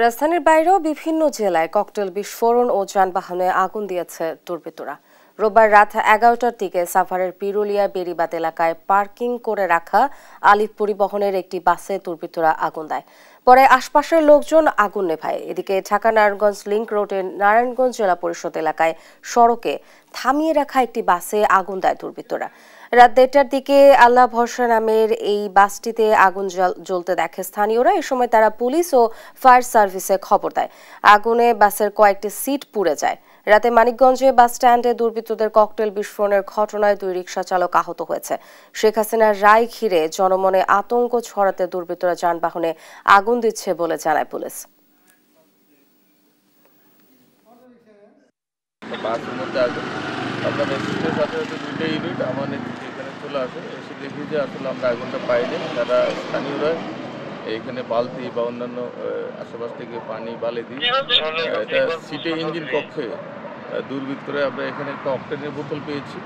রাজধানীর বাইরেও বিভিন্ন জেলায় ককটেল বিস্ফোরণ ও যানবাহনে আগুন দিয়েছে দুর্বৃত্তরা। রোববার রাত 11টার দিকে সাভারের পিরুলিয়া বেড়িবাঁধ এলাকায় পার্কিং করে রাখা আলিফ পরিবহনের একটি বাসে দুর্বৃত্তরা আগুন দেয়। পরে আশপাশের লোকজন আগুন নেভায়। এদিকে ঢাকা নারায়ণগঞ্জ লিংক রোডের নারায়ণগঞ্জ জেলা পরিষদ এলাকায় সড়কে থামিয়ে রাখা একটি বাসে আগুন দেয় দুর্বৃত্তরা। রাত 1টার দিকে আল্লাহ ভরসা নামের এই বাসটিতে আগুন জ্বলতে দেখে স্থানীয়রা। এ সময় তারা পুলিশ ও ফায়ার সার্ভিসে খবর দেয়। আগুনে বাসের কয়েকটি সিট পুড়ে যায়। রাতে মানিকগঞ্জে বাস স্ট্যান্ডে দুর্বৃত্তদের ককটেল বিস্ফোরণের ঘটনায় 2 রিকশা চালক আহত হয়েছে। শেখ হাসিনার রায় ঘিরে জনমনে আতঙ্ক ছড়াতে দুর্বৃত্তরা যানবাহনে আগুন দিচ্ছে বলে জানায় পুলিশ। আপনার নেতৃত্বের সাথে সাথে 2টা ইউনিট আমার নেতৃত্বে এখানে চলে আসে, এসে দেখি যে আসলে আমরা আগুনটা পাইনি। তারা স্থানীয়রা এইখানে বালতি বা অন্যান্য আশেপাশ থেকে পানি বালি দিই এটা সিটে ইঞ্জিন কক্ষে দুর্বৃত্তরা আমরা এখানে একটা অক্টেনের বোতল পেয়েছি।